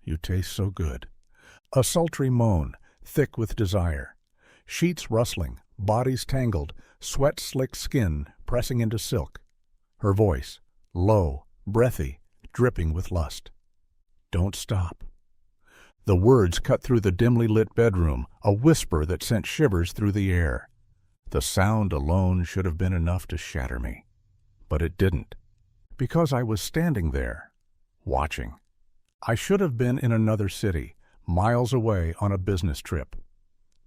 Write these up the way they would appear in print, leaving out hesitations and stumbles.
You taste so good. A sultry moan, thick with desire. Sheets rustling, bodies tangled, sweat-slicked skin pressing into silk. Her voice, low, breathy, dripping with lust. Don't stop. The words cut through the dimly lit bedroom, a whisper that sent shivers through the air. The sound alone should have been enough to shatter me. But it didn't. Because I was standing there, watching. I should have been in another city, miles away on a business trip.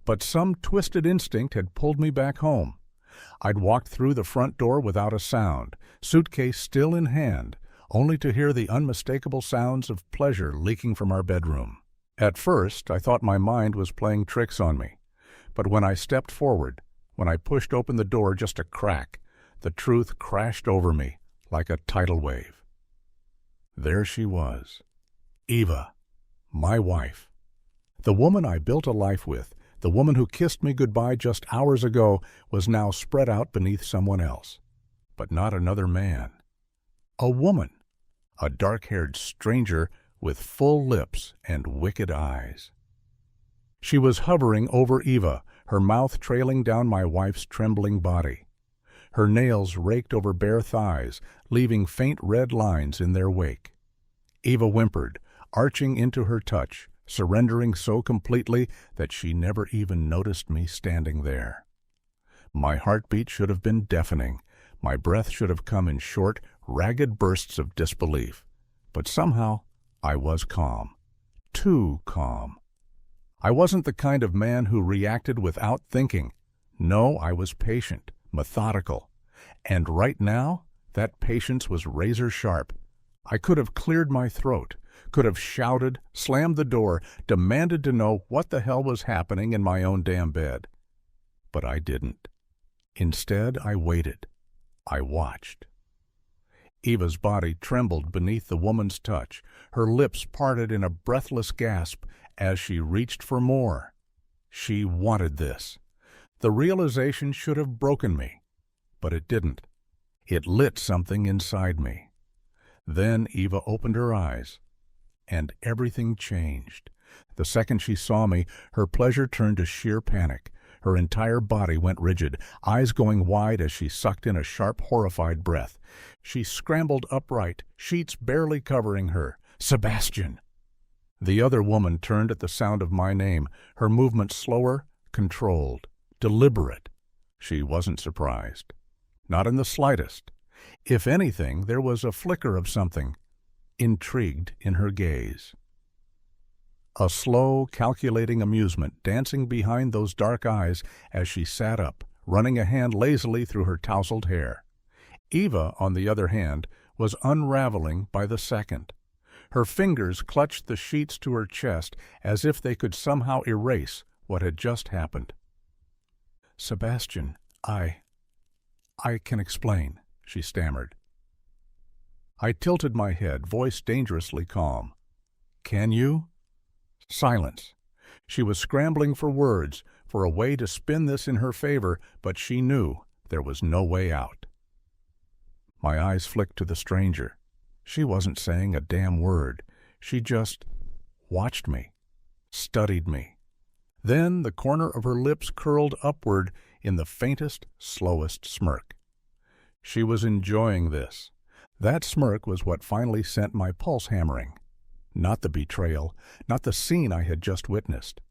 But some twisted instinct had pulled me back home. I'd walked through the front door without a sound, suitcase still in hand, only to hear the unmistakable sounds of pleasure leaking from our bedroom. At first, I thought my mind was playing tricks on me. But when I stepped forward, when I pushed open the door just a crack, the truth crashed over me like a tidal wave. There she was. Eva, my wife. The woman I built a life with, the woman who kissed me goodbye just hours ago, was now spread out beneath someone else. But not another man. A woman. A dark-haired stranger with full lips and wicked eyes. She was hovering over Eva, her mouth trailing down my wife's trembling body. Her nails raked over bare thighs, leaving faint red lines in their wake. Eva whimpered, arching into her touch, surrendering so completely that she never even noticed me standing there. My heartbeat should have been deafening. My breath should have come in short, ragged bursts of disbelief. But somehow, I was calm. Too calm. I wasn't the kind of man who reacted without thinking. No, I was patient, methodical. And right now, that patience was razor sharp. I could have cleared my throat, could have shouted, slammed the door, demanded to know what the hell was happening in my own damn bed. But I didn't. Instead, I waited. I watched. Eva's body trembled beneath the woman's touch, her lips parted in a breathless gasp as she reached for more. She wanted this. The realization should have broken me, but it didn't. It lit something inside me. Then Eva opened her eyes, and everything changed. The second she saw me, her pleasure turned to sheer panic. Her entire body went rigid, eyes going wide as she sucked in a sharp, horrified breath. She scrambled upright, sheets barely covering her. Sebastian! The other woman turned at the sound of my name, her movement slower, controlled, deliberate. She wasn't surprised. Not in the slightest. If anything, there was a flicker of something, intrigued in her gaze. A slow, calculating amusement dancing behind those dark eyes as she sat up, running a hand lazily through her tousled hair. Eva, on the other hand, was unraveling by the second. Her fingers clutched the sheets to her chest as if they could somehow erase what had just happened. "Sebastian, I can explain," she stammered. I tilted my head, voice dangerously calm. "Can you?" Silence. She was scrambling for words, for a way to spin this in her favor, but she knew there was no way out. My eyes flicked to the stranger. She wasn't saying a damn word. She just watched me, studied me. Then the corner of her lips curled upward in the faintest, slowest smirk. She was enjoying this. That smirk was what finally sent my pulse hammering. Not the betrayal, not the scene I had just witnessed.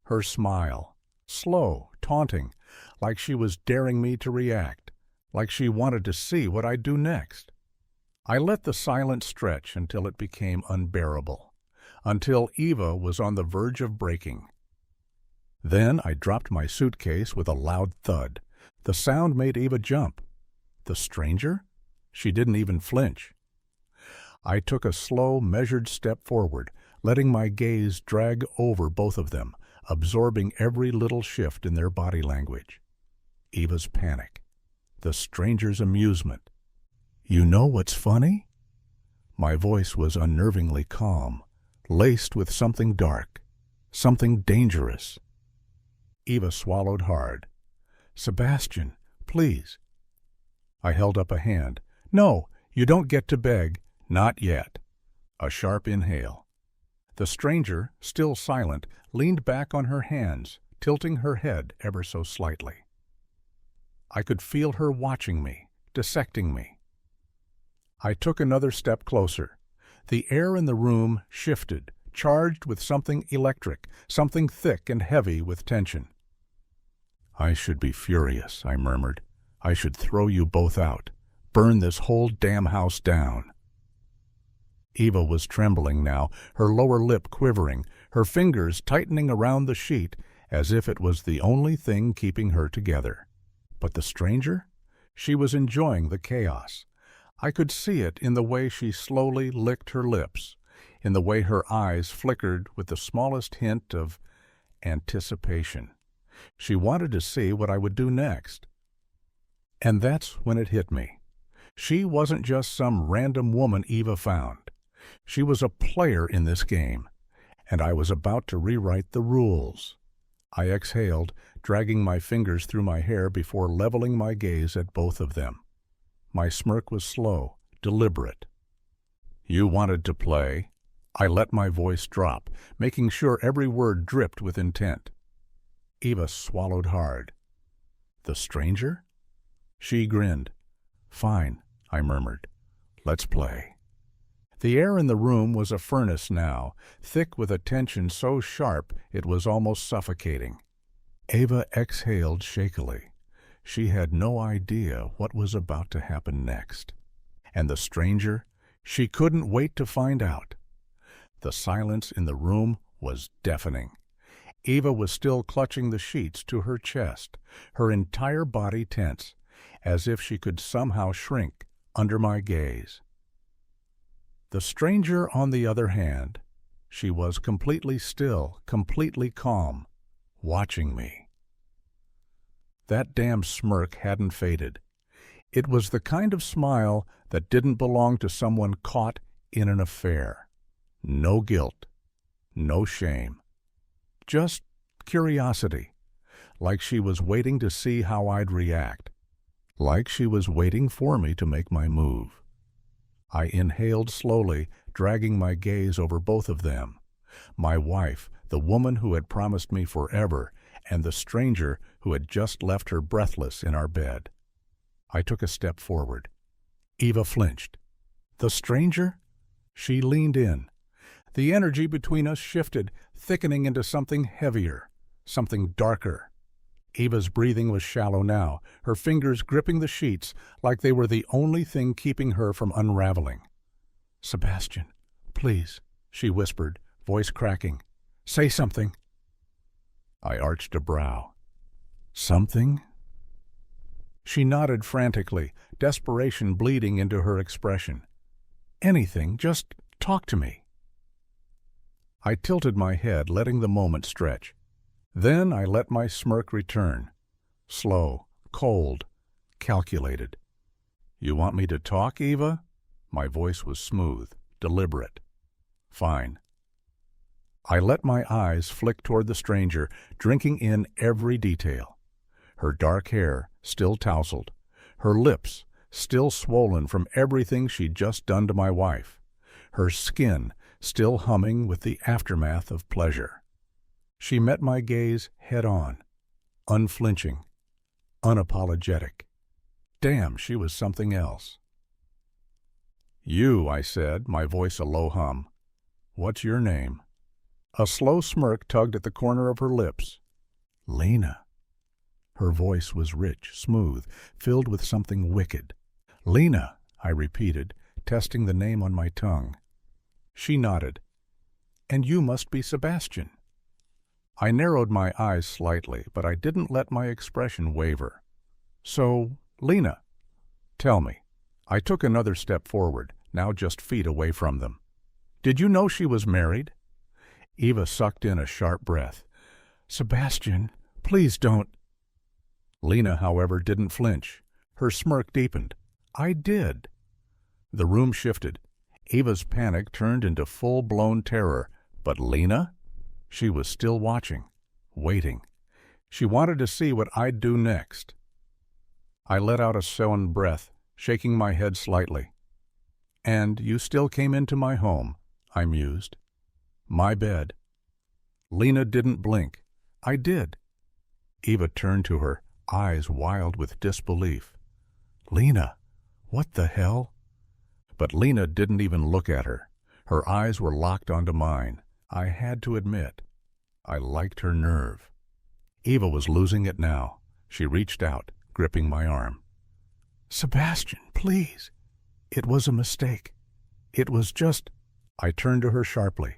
Her smile, slow, taunting, like she was daring me to react, like she wanted to see what I'd do next. I let the silence stretch until it became unbearable, until Eva was on the verge of breaking. Then I dropped my suitcase with a loud thud. The sound made Eva jump. The stranger? She didn't even flinch. I took a slow, measured step forward, letting my gaze drag over both of them, absorbing every little shift in their body language. Eva's panic. The stranger's amusement. "You know what's funny?" My voice was unnervingly calm, laced with something dark, something dangerous. Eva swallowed hard. "Sebastian, please." I held up a hand. "No, you don't get to beg. Not yet." A sharp inhale. The stranger, still silent, leaned back on her hands, tilting her head ever so slightly. I could feel her watching me, dissecting me. I took another step closer. The air in the room shifted, charged with something electric, something thick and heavy with tension. "I should be furious," I murmured. "I should throw you both out, burn this whole damn house down." Eva was trembling now, her lower lip quivering, her fingers tightening around the sheet as if it was the only thing keeping her together. But the stranger? She was enjoying the chaos. I could see it in the way she slowly licked her lips, in the way her eyes flickered with the smallest hint of anticipation. She wanted to see what I would do next. And that's when it hit me. She wasn't just some random woman Eva found. She was a player in this game, and I was about to rewrite the rules. I exhaled, dragging my fingers through my hair before leveling my gaze at both of them. My smirk was slow, deliberate. "You wanted to play?" I let my voice drop, making sure every word dripped with intent. Eva swallowed hard. "The stranger?" She grinned. "Fine," I murmured. "Let's play." The air in the room was a furnace now, thick with a tension so sharp it was almost suffocating. Eva exhaled shakily. She had no idea what was about to happen next. And the stranger? She couldn't wait to find out. The silence in the room was deafening. Eva was still clutching the sheets to her chest, her entire body tense, as if she could somehow shrink under my gaze. The stranger, on the other hand, she was completely still, completely calm, watching me. That damn smirk hadn't faded. It was the kind of smile that didn't belong to someone caught in an affair. No guilt, no shame. Just curiosity, like she was waiting to see how I'd react, like she was waiting for me to make my move. I inhaled slowly, dragging my gaze over both of them. My wife, the woman who had promised me forever, and the stranger who had just left her breathless in our bed. I took a step forward. Eva flinched. "The stranger?" She leaned in. The energy between us shifted, thickening into something heavier, something darker. Eva's breathing was shallow now, her fingers gripping the sheets like they were the only thing keeping her from unraveling. "Sebastian, please," she whispered, voice cracking. "Say something." I arched a brow. "Something?" She nodded frantically, desperation bleeding into her expression. "Anything, just talk to me." I tilted my head, letting the moment stretch. Then I let my smirk return. Slow, cold, calculated. "You want me to talk, Eva?" My voice was smooth, deliberate. "Fine." I let my eyes flick toward the stranger, drinking in every detail. Her dark hair, still tousled. Her lips, still swollen from everything she'd just done to my wife. Her skin, still humming with the aftermath of pleasure. She met my gaze head-on, unflinching, unapologetic. Damn, she was something else. "You," I said, my voice a low hum. "What's your name?" A slow smirk tugged at the corner of her lips. "Lena." Her voice was rich, smooth, filled with something wicked. "Lena," I repeated, testing the name on my tongue. She nodded. "And you must be Sebastian." I narrowed my eyes slightly, but I didn't let my expression waver. "So, Lena, tell me." I took another step forward, now just feet away from them. "Did you know she was married?" Eva sucked in a sharp breath. "Sebastian, please don't." Lena, however, didn't flinch. Her smirk deepened. "I did." The room shifted. Eva's panic turned into full-blown terror. But Lena? She was still watching, waiting. She wanted to see what I'd do next. I let out a sullen breath, shaking my head slightly. "And you still came into my home," I mused. My bed. Lena didn't blink. I did. Eva turned to her, eyes wild with disbelief. Lena, what the hell? But Lena didn't even look at her. Her eyes were locked onto mine. I had to admit, I liked her nerve. Eva was losing it now. She reached out, gripping my arm. Sebastian, please. It was a mistake. It was just... I turned to her sharply.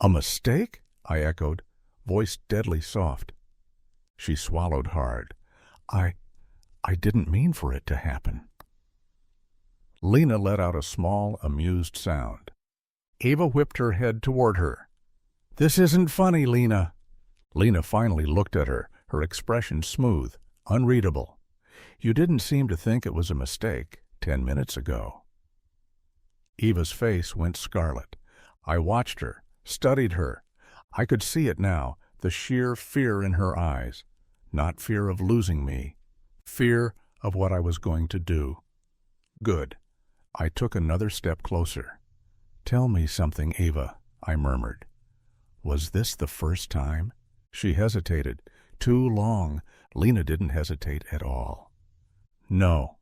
A mistake? I echoed, voice deadly soft. She swallowed hard. I didn't mean for it to happen. Lena let out a small, amused sound. Eva whipped her head toward her. This isn't funny, Lena. Lena finally looked at her, her expression smooth, unreadable. You didn't seem to think it was a mistake 10 minutes ago. Eva's face went scarlet. I watched her, studied her. I could see it now, the sheer fear in her eyes. Not fear of losing me. Fear of what I was going to do. Good. I took another step closer. Tell me something, Eva, I murmured. Was this the first time? She hesitated. Too long. Lena didn't hesitate at all. No.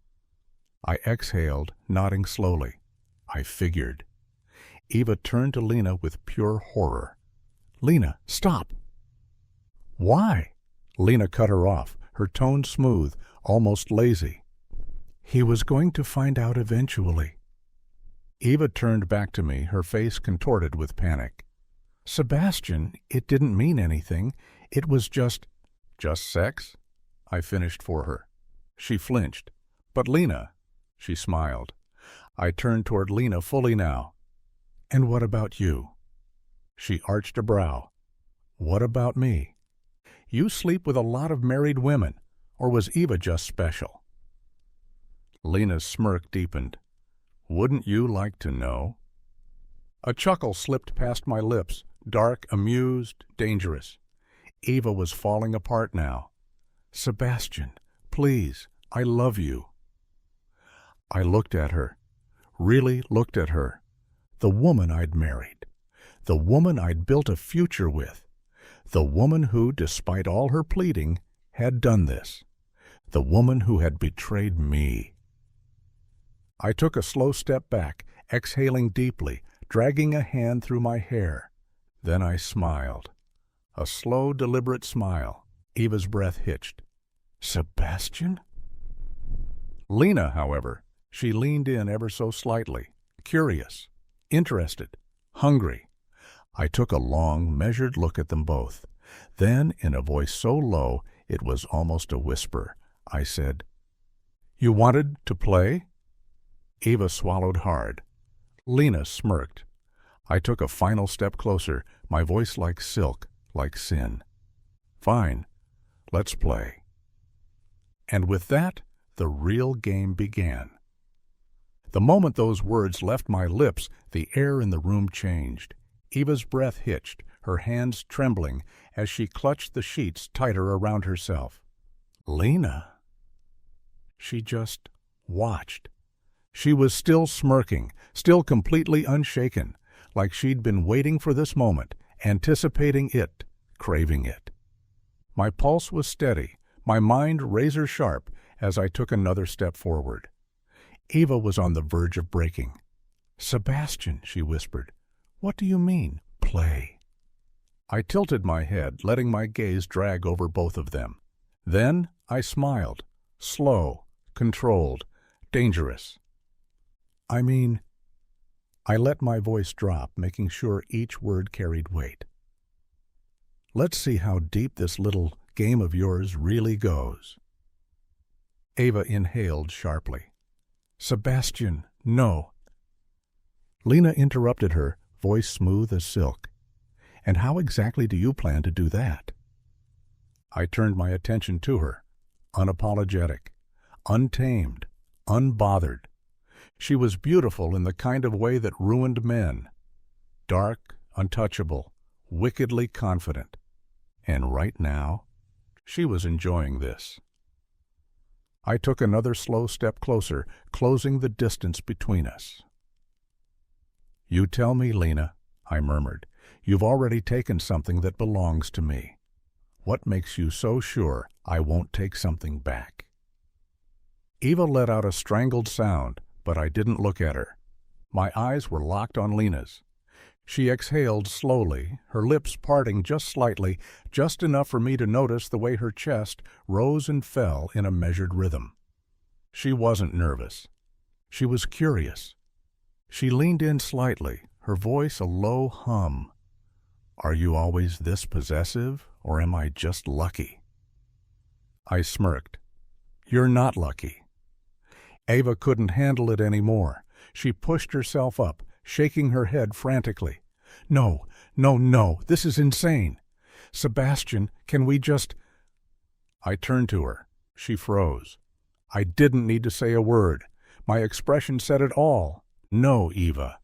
I exhaled, nodding slowly. I figured. Eva turned to Lena with pure horror. Lena, stop. Why? Lena cut her off, her tone smooth, almost lazy. He was going to find out eventually. Eva turned back to me, her face contorted with panic. Sebastian, it didn't mean anything. It was just... Just sex? I finished for her. She flinched. But Lena... She smiled. I turned toward Lena fully now. And what about you? She arched a brow. What about me? You sleep with a lot of married women, or was Eva just special? Lena's smirk deepened. Wouldn't you like to know? A chuckle slipped past my lips, dark, amused, dangerous. Eva was falling apart now. Sebastian, please, I love you. I looked at her, really looked at her. The woman I'd married. The woman I'd built a future with. The woman who, despite all her pleading, had done this. The woman who had betrayed me. I took a slow step back, exhaling deeply, dragging a hand through my hair. Then I smiled. A slow, deliberate smile. Eva's breath hitched. Sebastian? Lena, however, she leaned in ever so slightly, curious, interested, hungry. I took a long, measured look at them both. Then, in a voice so low it was almost a whisper, I said, You wanted to play? Eva swallowed hard. Lena smirked. I took a final step closer, my voice like silk, like sin. Fine, let's play. And with that, the real game began. The moment those words left my lips, the air in the room changed. Eva's breath hitched, her hands trembling as she clutched the sheets tighter around herself. Lena. She just watched. She was still smirking, still completely unshaken, like she'd been waiting for this moment, anticipating it, craving it. My pulse was steady, my mind razor-sharp as I took another step forward. Eva was on the verge of breaking. Sebastian, she whispered, what do you mean, play? I tilted my head, letting my gaze drag over both of them. Then I smiled, slow, controlled, dangerous. I mean, I let my voice drop, making sure each word carried weight. Let's see how deep this little game of yours really goes. Eva inhaled sharply. Sebastian, no. Lena interrupted her, voice smooth as silk. And how exactly do you plan to do that? I turned my attention to her, unapologetic, untamed, unbothered. She was beautiful in the kind of way that ruined men. Dark, untouchable, wickedly confident. And right now, she was enjoying this. I took another slow step closer, closing the distance between us. You tell me, Lena, I murmured. "You've already taken something that belongs to me. What makes you so sure I won't take something back?" Eva let out a strangled sound, but I didn't look at her. My eyes were locked on Lena's. She exhaled slowly, her lips parting just slightly, just enough for me to notice the way her chest rose and fell in a measured rhythm. She wasn't nervous. She was curious. She leaned in slightly, her voice a low hum. "Are you always this possessive, or am I just lucky?" I smirked. "You're not lucky." Eva couldn't handle it anymore. She pushed herself up, shaking her head frantically. "No, no, no, this is insane. Sebastian, can we just—" I turned to her. She froze. I didn't need to say a word. My expression said it all. "No, Eva.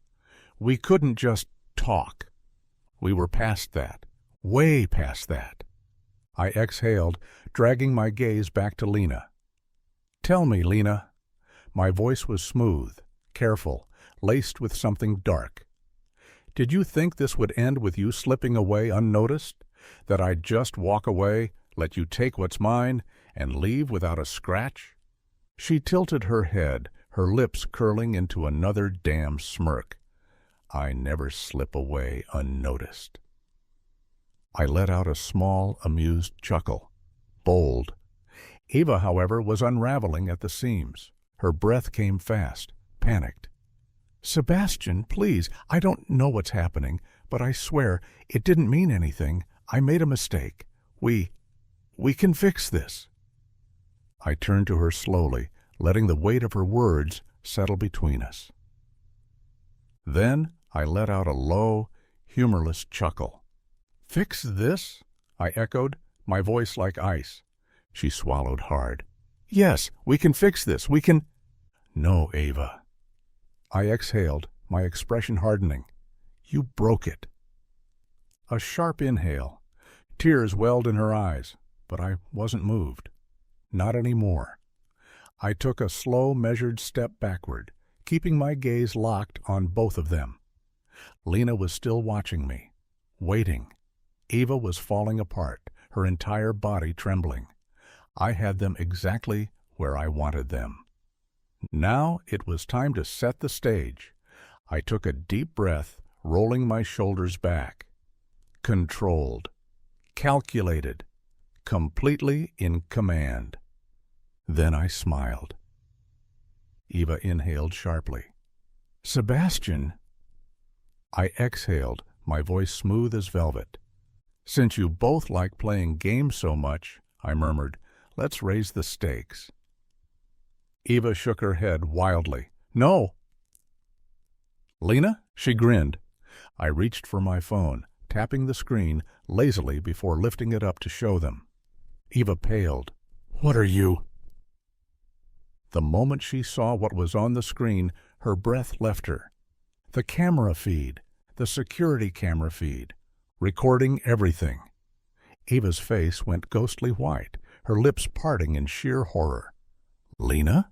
We couldn't just talk." We were past that. Way past that. I exhaled, dragging my gaze back to Lena. "Tell me, Lena." My voice was smooth, careful, laced with something dark. "Did you think this would end with you slipping away unnoticed? That I'd just walk away, let you take what's mine, and leave without a scratch?" She tilted her head, her lips curling into another damn smirk. "I never slip away unnoticed." I let out a small, amused chuckle. Bold. Eva, however, was unraveling at the seams. Her breath came fast, panicked. "Sebastian, please, I don't know what's happening, but I swear it didn't mean anything. I made a mistake. We can fix this." I turned to her slowly, letting the weight of her words settle between us. Then I let out a low, humorless chuckle. "Fix this?" I echoed, my voice like ice. She swallowed hard. "Yes, we can fix this. We can—" "No, Eva." I exhaled, my expression hardening. "You broke it." A sharp inhale. Tears welled in her eyes, but I wasn't moved. Not anymore. I took a slow, measured step backward, keeping my gaze locked on both of them. Lena was still watching me, waiting. Eva was falling apart, her entire body trembling. I had them exactly where I wanted them. Now it was time to set the stage. I took a deep breath, rolling my shoulders back. Controlled, calculated, completely in command. Then I smiled. Eva inhaled sharply. "Sebastian." I exhaled, my voice smooth as velvet. "Since you both like playing games so much," I murmured, "let's raise the stakes." Eva shook her head wildly. "No." "Lena?" She grinned. I reached for my phone, tapping the screen lazily before lifting it up to show them. Eva paled. "What are you—" The moment she saw what was on the screen, her breath left her. The camera feed, the security camera feed, recording everything. Eva's face went ghostly white, her lips parting in sheer horror. "Lena?"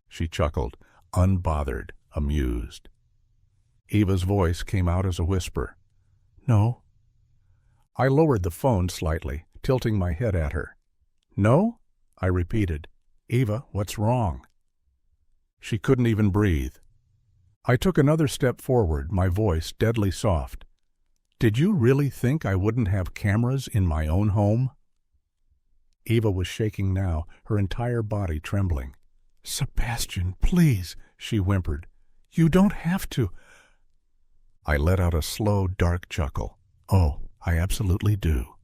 She chuckled, unbothered, amused. Eva's voice came out as a whisper. "No." I lowered the phone slightly, tilting my head at her. "No?" I repeated. "Eva, what's wrong?" She couldn't even breathe. I took another step forward, my voice deadly soft. "Did you really think I wouldn't have cameras in my own home?" Eva was shaking now, her entire body trembling. "Sebastian, please," she whimpered. "You don't have to." I let out a slow, dark chuckle. "Oh, I absolutely do."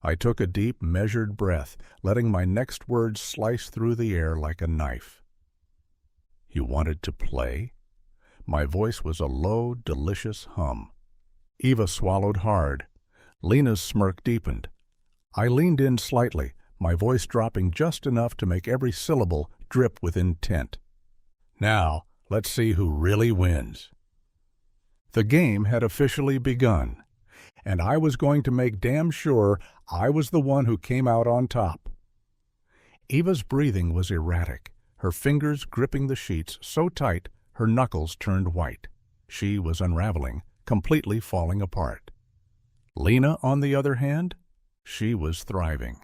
I took a deep, measured breath, letting my next words slice through the air like a knife. "You wanted to play?" My voice was a low, delicious hum. Eva swallowed hard. Lena's smirk deepened. I leaned in slightly, my voice dropping just enough to make every syllable drip with intent. "Now, let's see who really wins." The game had officially begun, and I was going to make damn sure I was the one who came out on top. Eva's breathing was erratic, her fingers gripping the sheets so tight her knuckles turned white. She was unraveling, completely falling apart. Lena, on the other hand, she was thriving.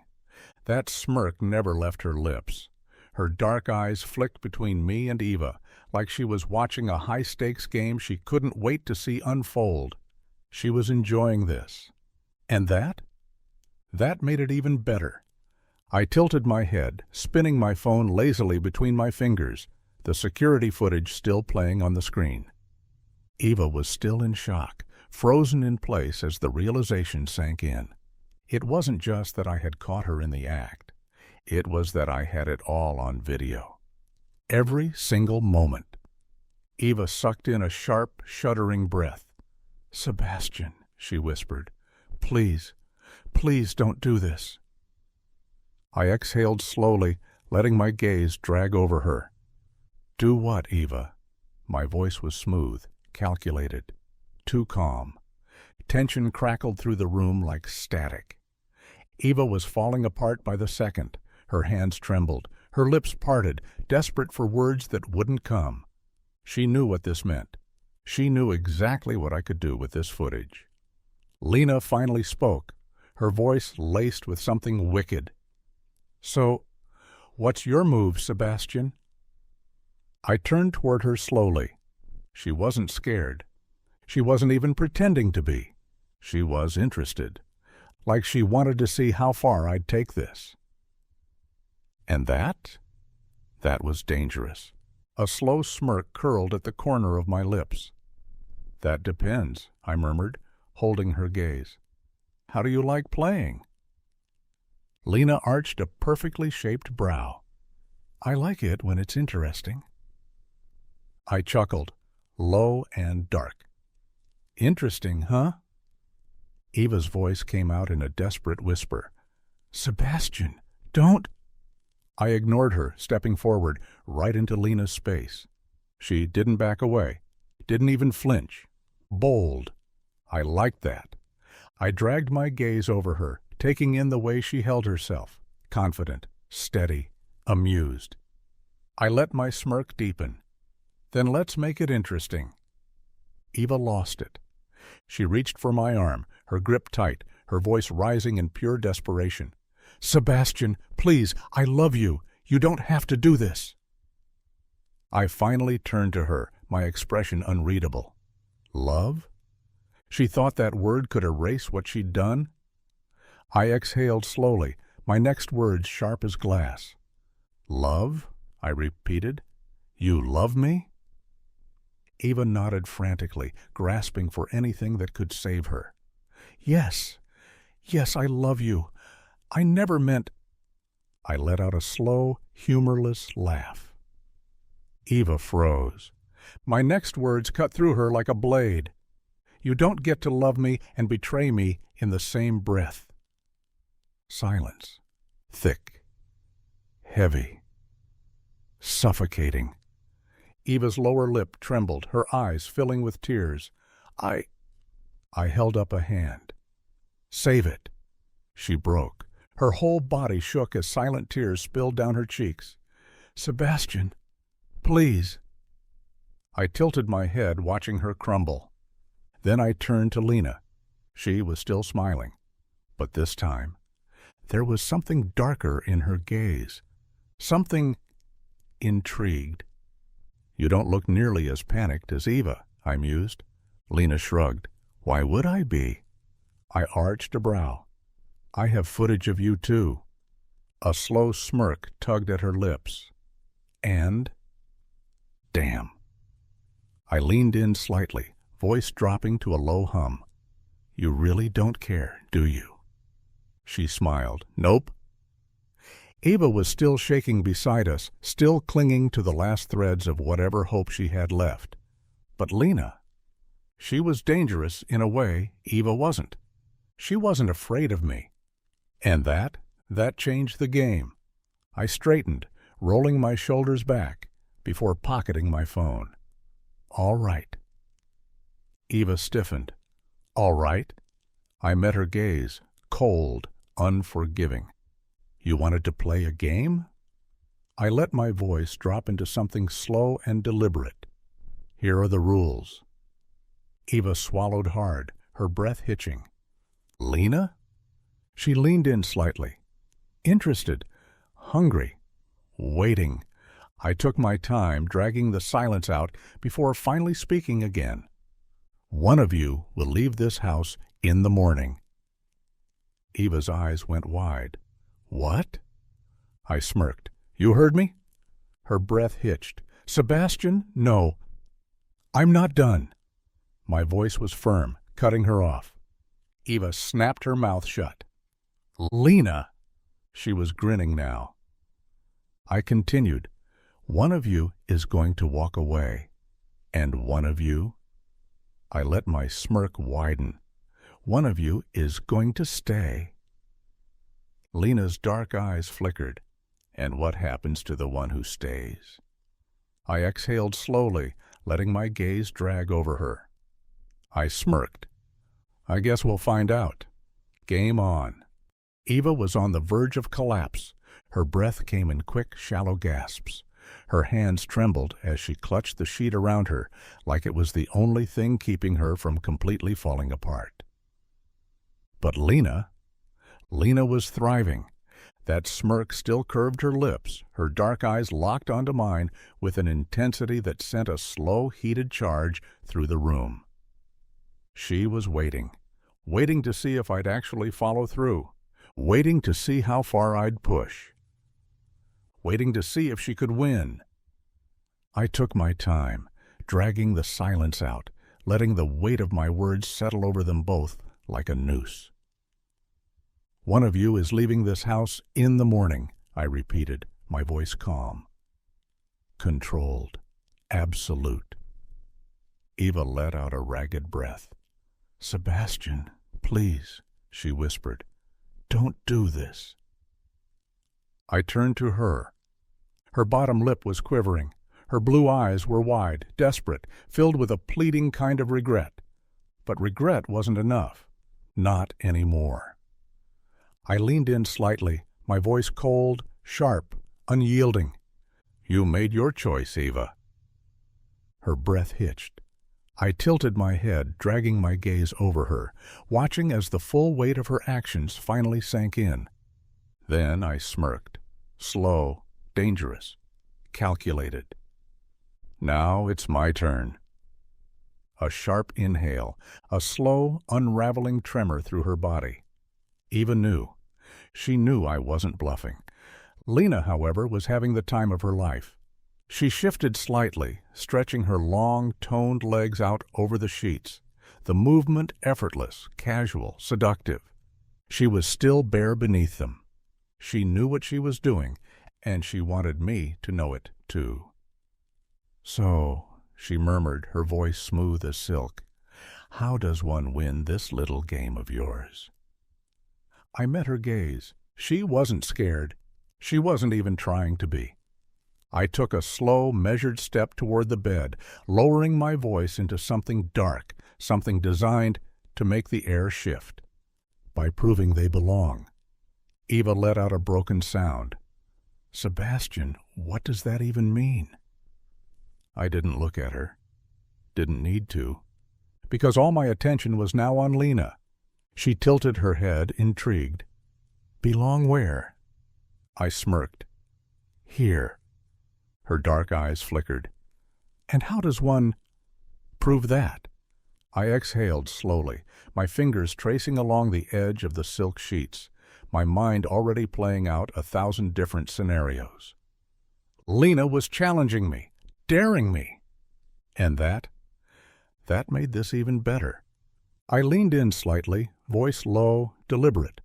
That smirk never left her lips. Her dark eyes flicked between me and Eva, like she was watching a high-stakes game she couldn't wait to see unfold. She was enjoying this. And that? That made it even better. I tilted my head, spinning my phone lazily between my fingers, the security footage still playing on the screen. Eva was still in shock, frozen in place as the realization sank in. It wasn't just that I had caught her in the act. It was that I had it all on video. Every single moment. Eva sucked in a sharp, shuddering breath. "Sebastian," she whispered, "please, please don't do this." I exhaled slowly, letting my gaze drag over her. "Do what, Eva?" My voice was smooth, calculated, too calm. Tension crackled through the room like static. Eva was falling apart by the second. Her hands trembled, her lips parted, desperate for words that wouldn't come. She knew what this meant. She knew exactly what I could do with this footage. Lena finally spoke, her voice laced with something wicked. "So, what's your move, Sebastian?" I turned toward her slowly. She wasn't scared. She wasn't even pretending to be. She was interested, like she wanted to see how far I'd take this. And that was dangerous. A slow smirk curled at the corner of my lips. "That depends," I murmured, holding her gaze. "How do you like playing?" Lena arched a perfectly shaped brow. "I like it when it's interesting." I chuckled, low and dark. "Interesting, huh?" Eva's voice came out in a desperate whisper. "Sebastian, don't—" I ignored her, stepping forward, right into Lena's space. She didn't back away, didn't even flinch. Bold. I liked that. I dragged my gaze over her, taking in the way she held herself, confident, steady, amused. I let my smirk deepen. "Then let's make it interesting." Eva lost it. She reached for my arm, her grip tight, her voice rising in pure desperation. "Sebastian, please, I love you. You don't have to do this." I finally turned to her, my expression unreadable. Love? She thought that word could erase what she'd done? I exhaled slowly, my next words sharp as glass. "Love?" I repeated. "You love me?" Eva nodded frantically, grasping for anything that could save her. "Yes, yes, I love you. I never meant—" I let out a slow, humorless laugh. Eva froze. My next words cut through her like a blade. "You don't get to love me and betray me in the same breath." Silence. Thick. Heavy. Suffocating. Eva's lower lip trembled, her eyes filling with tears. I held up a hand. "Save it." She broke. Her whole body shook as silent tears spilled down her cheeks. "Sebastian, please." I tilted my head, watching her crumble. Then I turned to Lena. She was still smiling. But this time, there was something darker in her gaze. Something intrigued. "You don't look nearly as panicked as Eva," I mused. Lena shrugged. "Why would I be?" I arched a brow. "I have footage of you too." A slow smirk tugged at her lips. "And?" "Damn." I leaned in slightly, voice dropping to a low hum. "You really don't care, do you?" She smiled. "Nope." Eva was still shaking beside us, still clinging to the last threads of whatever hope she had left. But Lena, she was dangerous in a way Eva wasn't. She wasn't afraid of me. And that changed the game. I straightened, rolling my shoulders back, before pocketing my phone. "All right." Eva stiffened. "All right?" I met her gaze, cold, unforgiving. "You wanted to play a game?" I let my voice drop into something slow and deliberate. "Here are the rules. Eva swallowed hard, her breath hitching. Lena? She leaned in slightly. Interested, hungry, waiting. I took my time, dragging the silence out before finally speaking again. One of you will leave this house in the morning. Eva's eyes went wide. What? I smirked. You heard me? Her breath hitched. Sebastian, no. I'm not done. My voice was firm, cutting her off. Eva snapped her mouth shut. Lena! She was grinning now. I continued. One of you is going to walk away. And one of you? I let my smirk widen. One of you is going to stay. Lena's dark eyes flickered. And what happens to the one who stays? I exhaled slowly, letting my gaze drag over her. I smirked. I guess we'll find out. Game on. Eva was on the verge of collapse. Her breath came in quick, shallow gasps. Her hands trembled as she clutched the sheet around her, like it was the only thing keeping her from completely falling apart. But Lena was thriving. That smirk still curved her lips, her dark eyes locked onto mine with an intensity that sent a slow, heated charge through the room. She was waiting to see if I'd actually follow through, waiting to see how far I'd push, waiting to see if she could win. I took my time, dragging the silence out, letting the weight of my words settle over them both like a noose. One of you is leaving this house in the morning, I repeated, my voice calm. Controlled. Absolute. Eva let out a ragged breath. Sebastian, please, she whispered. Don't do this. I turned to her. Her bottom lip was quivering. Her blue eyes were wide, desperate, filled with a pleading kind of regret. But regret wasn't enough. Not anymore. I leaned in slightly, my voice cold, sharp, unyielding. You made your choice, Eva. Her breath hitched. I tilted my head, dragging my gaze over her, watching as the full weight of her actions finally sank in. Then I smirked. Slow, dangerous, calculated. Now it's my turn. A sharp inhale, a slow, unraveling tremor through her body. Eva knew. She knew I wasn't bluffing. Lena, however, was having the time of her life. She shifted slightly, stretching her long, toned legs out over the sheets, the movement effortless, casual, seductive. She was still bare beneath them. She knew what she was doing, and she wanted me to know it, too. So, she murmured, her voice smooth as silk, how does one win this little game of yours? I met her gaze. She wasn't scared. She wasn't even trying to be. I took a slow, measured step toward the bed, lowering my voice into something dark, something designed to make the air shift. By proving they belong. Eva let out a broken sound. Sebastian, what does that even mean? I didn't look at her. Didn't need to. Because all my attention was now on Lena. She tilted her head, intrigued. Belong where? I smirked. Here. Her dark eyes flickered. And how does one prove that? I exhaled slowly, my fingers tracing along the edge of the silk sheets, my mind already playing out 1,000 different scenarios. Lena was challenging me, daring me. And that made this even better. I leaned in slightly, voice low, deliberate,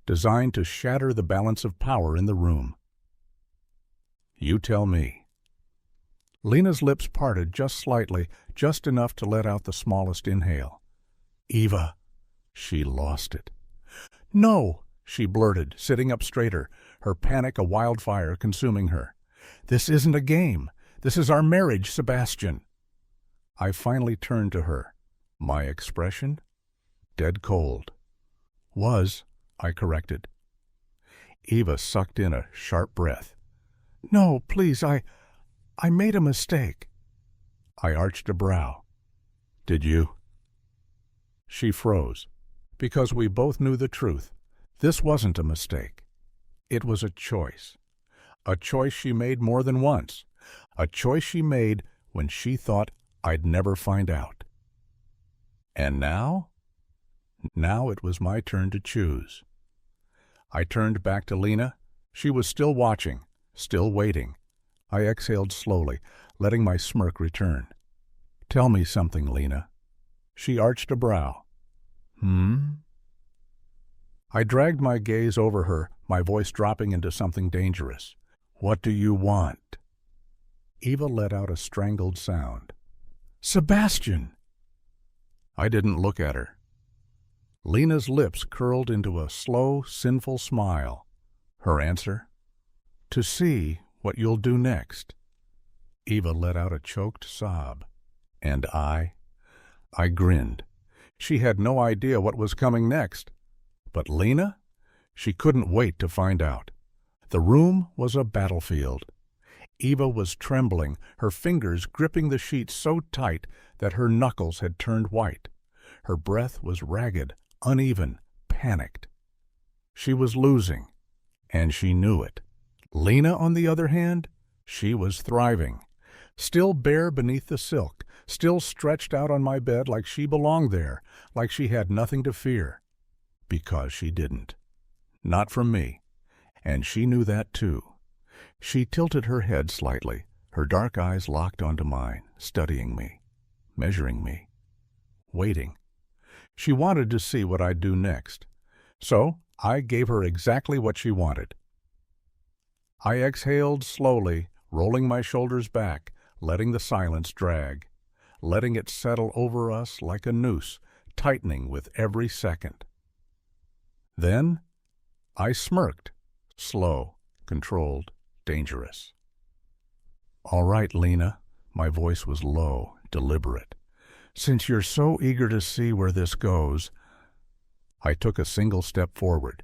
designed to shatter the balance of power in the room. You tell me. Lena's lips parted just slightly, just enough to let out the smallest inhale. Eva. She lost it. No, she blurted, sitting up straighter, her panic a wildfire consuming her. This isn't a game. This is our marriage, Sebastian. I finally turned to her. My expression? Dead cold. Was, I corrected. Eva sucked in a sharp breath. No, please, I made a mistake. I arched a brow. Did you? She froze, because we both knew the truth. This wasn't a mistake. It was a choice. A choice she made more than once. A choice she made when she thought I'd never find out. And now? Now it was my turn to choose. I turned back to Lena. She was still watching, still waiting. I exhaled slowly, letting my smirk return. "Tell me something, Lena." She arched a brow. I dragged my gaze over her, my voice dropping into something dangerous. "What do you want?" Eva let out a strangled sound. "Sebastian!" I didn't look at her. Lena's lips curled into a slow, sinful smile. Her answer? "To see what you'll do next." Eva let out a choked sob. And I grinned. She had no idea what was coming next. But Lena? She couldn't wait to find out. The room was a battlefield. Eva was trembling, her fingers gripping the sheets so tight that her knuckles had turned white. Her breath was ragged, uneven, panicked. She was losing, and she knew it. Lena, on the other hand, she was thriving. Still bare beneath the silk, still stretched out on my bed like she belonged there, like she had nothing to fear. Because she didn't. Not from me. And she knew that too. She tilted her head slightly, her dark eyes locked onto mine, studying me, measuring me, waiting. She wanted to see what I'd do next. So I gave her exactly what she wanted. I exhaled slowly, rolling my shoulders back, letting the silence drag, letting it settle over us like a noose, tightening with every second. Then I smirked, slow, controlled, dangerous. "All right, Lena," my voice was low, deliberate. "Since you're so eager to see where this goes..." I took a single step forward.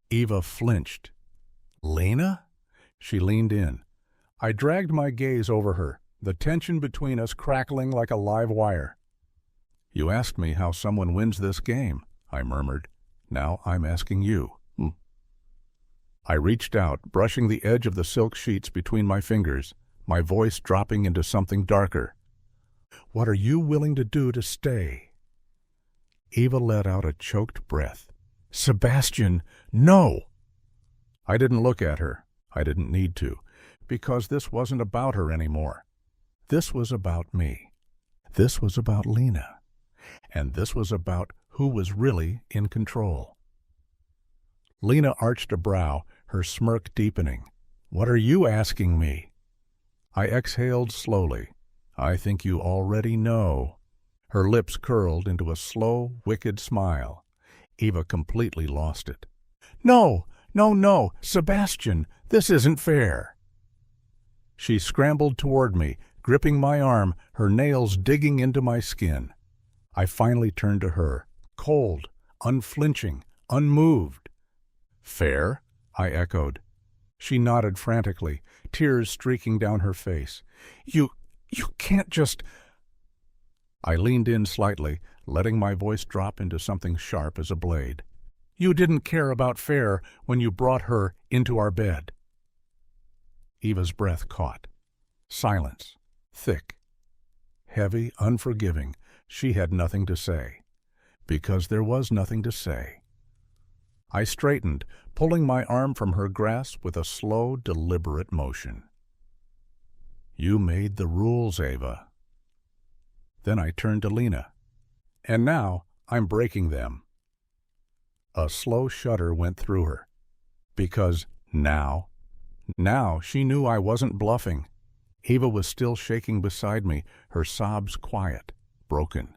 Eva flinched. "Lena?" She leaned in. I dragged my gaze over her, the tension between us crackling like a live wire. "You asked me how someone wins this game," I murmured. "Now I'm asking you." I reached out, brushing the edge of the silk sheets between my fingers, my voice dropping into something darker. "What are you willing to do to stay?" Eva let out a choked breath. "Sebastian, no!" I didn't look at her. I didn't need to, because this wasn't about her anymore. This was about me. This was about Lena. And this was about who was really in control. Lena arched a brow, her smirk deepening. "What are you asking me?" I exhaled slowly. "I think you already know." Her lips curled into a slow, wicked smile. Eva completely lost it. "No, no, no, Sebastian, this isn't fair." She scrambled toward me, gripping my arm, her nails digging into my skin. I finally turned to her, cold, unflinching, unmoved. "Fair?" I echoed. She nodded frantically, tears streaking down her face. You can't just..." I leaned in slightly, letting my voice drop into something sharp as a blade. "You didn't care about fair when you brought her into our bed." Eva's breath caught. Silence. Thick. Heavy, unforgiving. She had nothing to say. Because there was nothing to say. I straightened, pulling my arm from her grasp with a slow, deliberate motion. "You made the rules, Eva." Then I turned to Lena. "And now I'm breaking them." A slow shudder went through her. Because now she knew I wasn't bluffing. Eva was still shaking beside me, her sobs quiet, broken.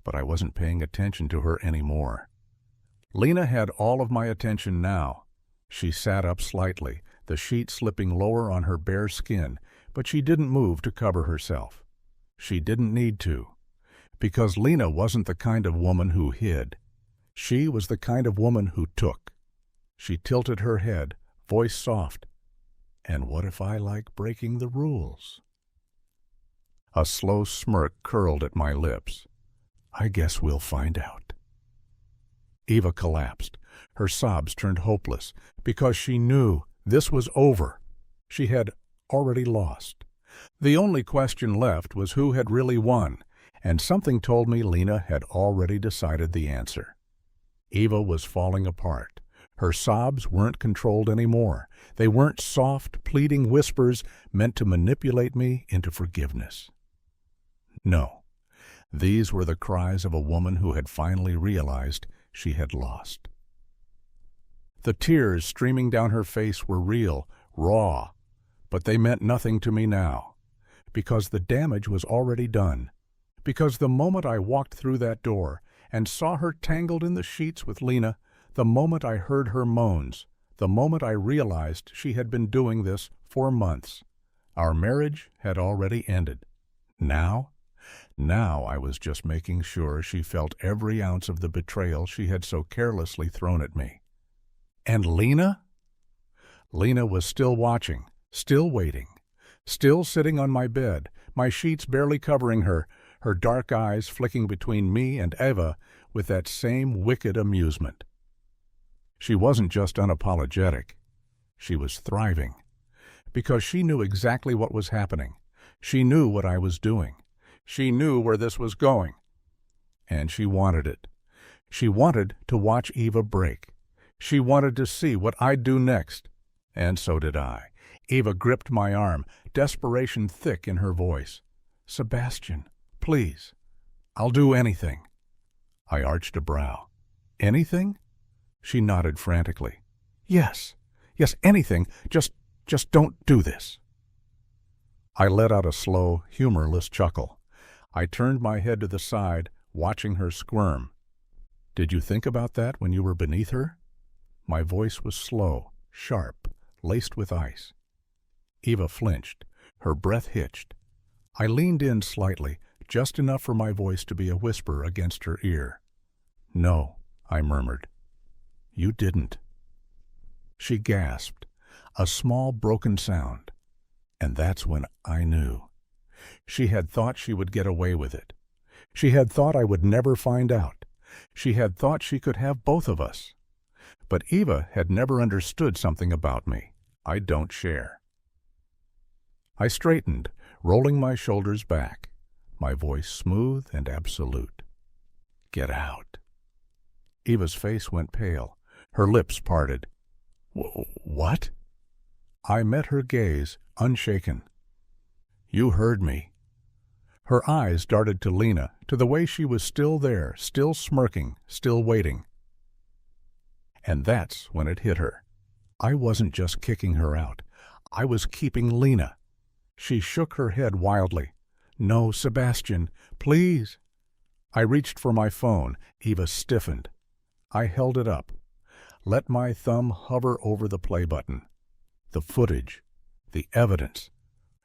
But I wasn't paying attention to her anymore. Lena had all of my attention now. She sat up slightly, the sheet slipping lower on her bare skin, but she didn't move to cover herself. She didn't need to. Because Lena wasn't the kind of woman who hid. She was the kind of woman who took. She tilted her head, voice soft. "And what if I like breaking the rules?" A slow smirk curled at my lips. "I guess we'll find out." Eva collapsed. Her sobs turned hopeless because she knew this was over. She had already lost. The only question left was who had really won, and something told me Lena had already decided the answer. Eva was falling apart. Her sobs weren't controlled anymore. They weren't soft, pleading whispers meant to manipulate me into forgiveness. No, these were the cries of a woman who had finally realized she had lost. The tears streaming down her face were real, raw, but they meant nothing to me now, because the damage was already done. Because the moment I walked through that door and saw her tangled in the sheets with Lena, the moment I heard her moans, the moment I realized she had been doing this for months, our marriage had already ended. Now I was just making sure she felt every ounce of the betrayal she had so carelessly thrown at me. And Lena? Lena was still watching, still waiting, still sitting on my bed, my sheets barely covering her, her dark eyes flicking between me and Eva with that same wicked amusement. She wasn't just unapologetic. She was thriving. Because she knew exactly what was happening. She knew what I was doing. She knew where this was going. And she wanted it. She wanted to watch Eva break. She wanted to see what I'd do next. And so did I. Eva gripped my arm, desperation thick in her voice. "Sebastian, please. I'll do anything." I arched a brow. "Anything?" She nodded frantically. Yes, anything. Just don't do this." I let out a slow, humorless chuckle. I turned my head to the side, watching her squirm. "Did you think about that when you were beneath her?" My voice was slow, sharp, laced with ice. Eva flinched. Her breath hitched. I leaned in slightly, just enough for my voice to be a whisper against her ear. "No," I murmured. "You didn't." She gasped, a small broken sound. And that's when I knew. She had thought she would get away with it. She had thought I would never find out. She had thought she could have both of us. But Eva had never understood something about me I don't share. I straightened, rolling my shoulders back, my voice smooth and absolute. "Get out." Eva's face went pale. Her lips parted. What?" I met her gaze, unshaken. "You heard me." Her eyes darted to Lena, to the way she was still there, still smirking, still waiting. And that's when it hit her. I wasn't just kicking her out. I was keeping Lena. She shook her head wildly. "No, Sebastian, please." I reached for my phone. Eva stiffened. I held it up. Let my thumb hover over the play button. The footage, the evidence,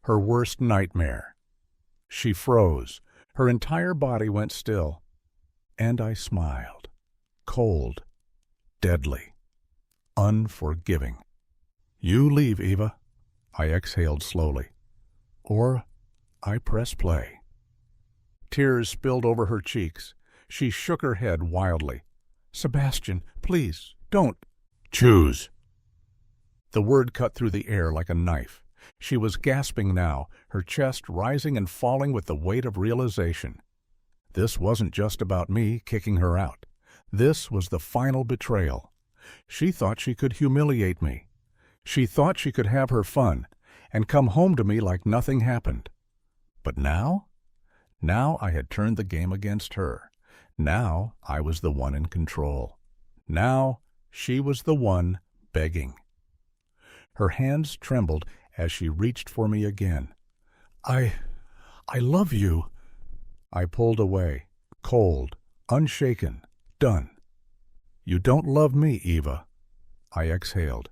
her worst nightmare. She froze. Her entire body went still. And I smiled. Cold, deadly, unforgiving. "You leave, Eva." I exhaled slowly. Or I press play. Tears spilled over her cheeks. She shook her head wildly. "Sebastian, please, don't." "Choose." The word cut through the air like a knife. She was gasping now, her chest rising and falling with the weight of realization. This wasn't just about me kicking her out. This was the final betrayal. She thought she could humiliate me. She thought she could have her fun and come home to me like nothing happened. But now? Now I had turned the game against her. Now I was the one in control. Now she was the one begging. Her hands trembled as she reached for me again. I love you." I pulled away, cold, unshaken, done. "You don't love me, Eva." I exhaled.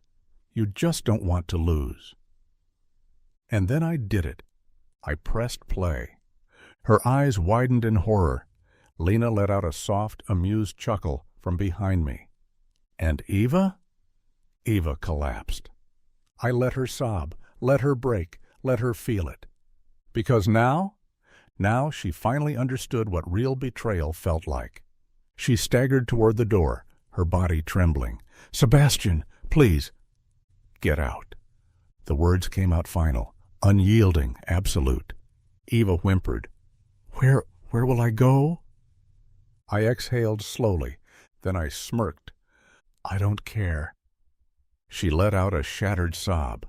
"You just don't want to lose." And then I did it. I pressed play. Her eyes widened in horror. Lena let out a soft, amused chuckle from behind me. And Eva? Eva collapsed. I let her sob, let her break, let her feel it. Because now she finally understood what real betrayal felt like. She staggered toward the door, her body trembling. "Sebastian, please." "Get out." The words came out final, unyielding, absolute. Eva whimpered. Where will I go?" I exhaled slowly. Then I smirked. "I don't care." She let out a shattered sob.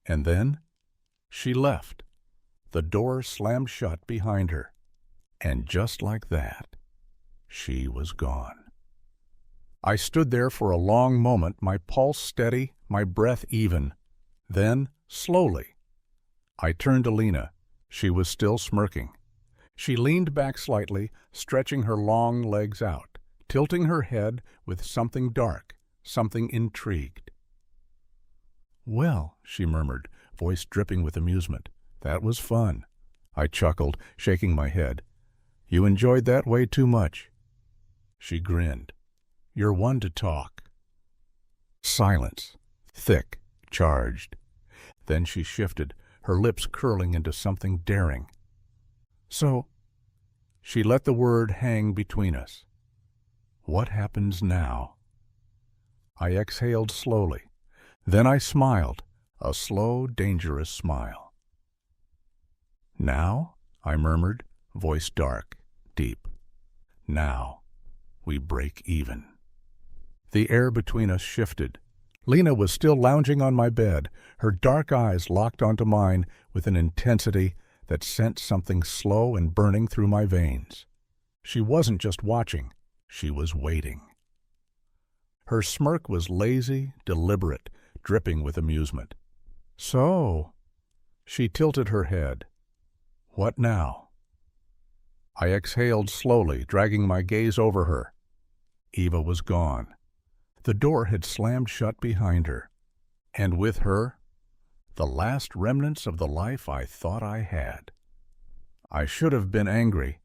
And then she left. The door slammed shut behind her. And just like that, she was gone. I stood there for a long moment, my pulse steady, my breath even. Then, slowly, I turned to Lena. She was still smirking. She leaned back slightly, stretching her long legs out, tilting her head with something dark, something intrigued. "Well," she murmured, voice dripping with amusement, "that was fun." I chuckled, shaking my head. "You enjoyed that way too much." She grinned. "You're one to talk." Silence, thick, charged. Then she shifted, her lips curling into something daring. "So," she let the word hang between us. "What happens now?" I exhaled slowly. Then I smiled, a slow, dangerous smile. "Now," I murmured, voice dark, deep. "Now, we break even." The air between us shifted. Lena was still lounging on my bed, her dark eyes locked onto mine with an intensity that sent something slow and burning through my veins. She wasn't just watching, she was waiting. Her smirk was lazy, deliberate, dripping with amusement. "So," she tilted her head. "What now?" I exhaled slowly, dragging my gaze over her. Eva was gone. The door had slammed shut behind her, and with her, the last remnants of the life I thought I had. I should have been angry.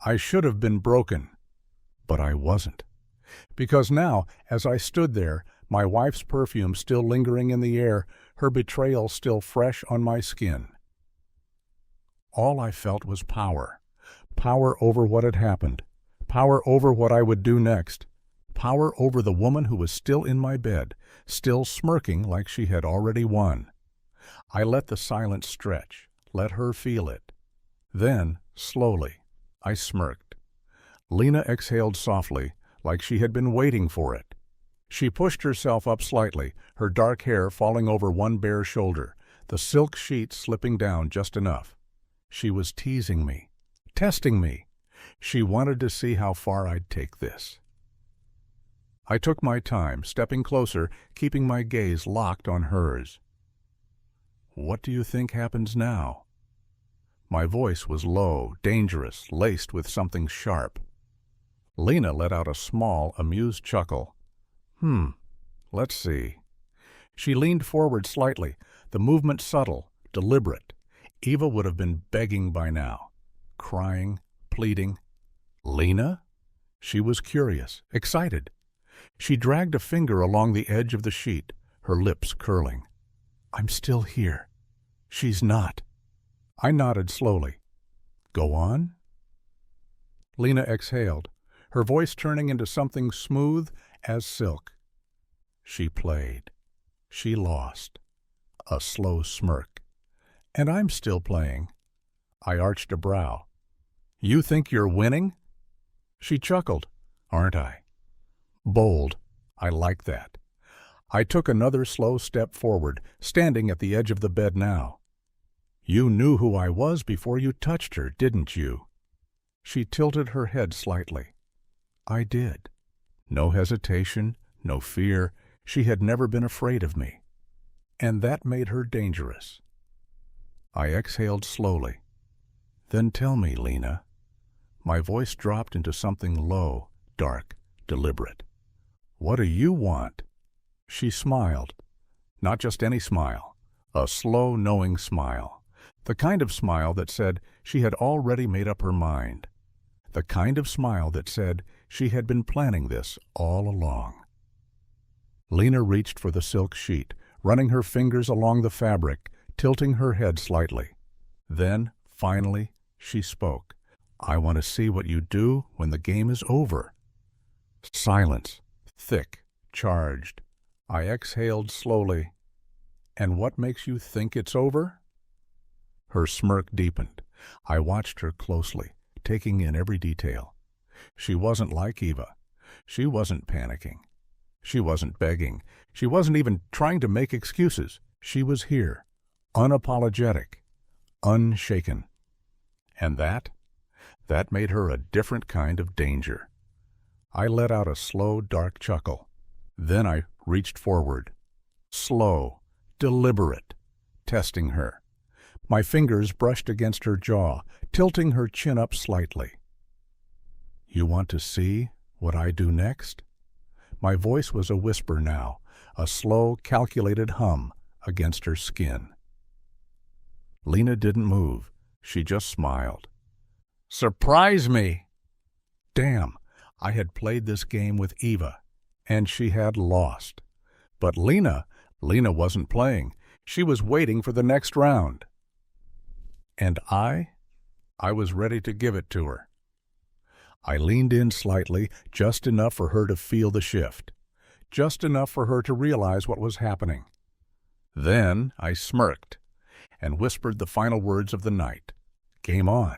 I should have been broken. But I wasn't. Because now, as I stood there, my wife's perfume still lingering in the air, her betrayal still fresh on my skin, all I felt was power. Power over what had happened. Power over what I would do next. Power over the woman who was still in my bed, still smirking like she had already won. I let the silence stretch, let her feel it. Then, slowly, I smirked. Lena exhaled softly, like she had been waiting for it. She pushed herself up slightly, her dark hair falling over one bare shoulder, the silk sheet slipping down just enough. She was teasing me, testing me. She wanted to see how far I'd take this. I took my time, stepping closer, keeping my gaze locked on hers. "What do you think happens now?" My voice was low, dangerous, laced with something sharp. Lena let out a small, amused chuckle. Let's see." She leaned forward slightly, the movement subtle, deliberate. Eva would have been begging by now, crying, pleading. "Lena?" She was curious, excited. She dragged a finger along the edge of the sheet, her lips curling. "I'm still here. She's not." I nodded slowly. "Go on?" Lena exhaled, her voice turning into something smooth as silk. She played. She lost. A slow smirk. "And I'm still playing." I arched a brow. "You think you're winning?" She chuckled. "Aren't I?" Bold. I like that. I took another slow step forward, standing at the edge of the bed now. "You knew who I was before you touched her, didn't you?" She tilted her head slightly. "I did." No hesitation, no fear. She had never been afraid of me. And that made her dangerous. I exhaled slowly. "Then tell me, Lena." My voice dropped into something low, dark, deliberate. "What do you want?" She smiled. Not just any smile. A slow, knowing smile. The kind of smile that said she had already made up her mind. The kind of smile that said she had been planning this all along. Lena reached for the silk sheet, running her fingers along the fabric, tilting her head slightly. Then, finally, she spoke. "I want to see what you do when the game is over." Silence. thick, charged. I exhaled slowly. "And what makes you think it's over?" Her smirk deepened. I watched her closely, taking in every detail. She wasn't like Eva. She wasn't panicking. She wasn't begging. She wasn't even trying to make excuses. She was here, unapologetic, unshaken. And that made her a different kind of danger. I let out a slow, dark chuckle. Then I reached forward. Slow, deliberate, testing her. My fingers brushed against her jaw, tilting her chin up slightly. "You want to see what I do next?" My voice was a whisper now, a slow, calculated hum against her skin. Lena didn't move. She just smiled. "Surprise me!" Damn, I had played this game with Eva, and she had lost. But Lena wasn't playing. She was waiting for the next round. And I was ready to give it to her. I leaned in slightly, just enough for her to feel the shift, just enough for her to realize what was happening. Then I smirked and whispered the final words of the night. "Game on."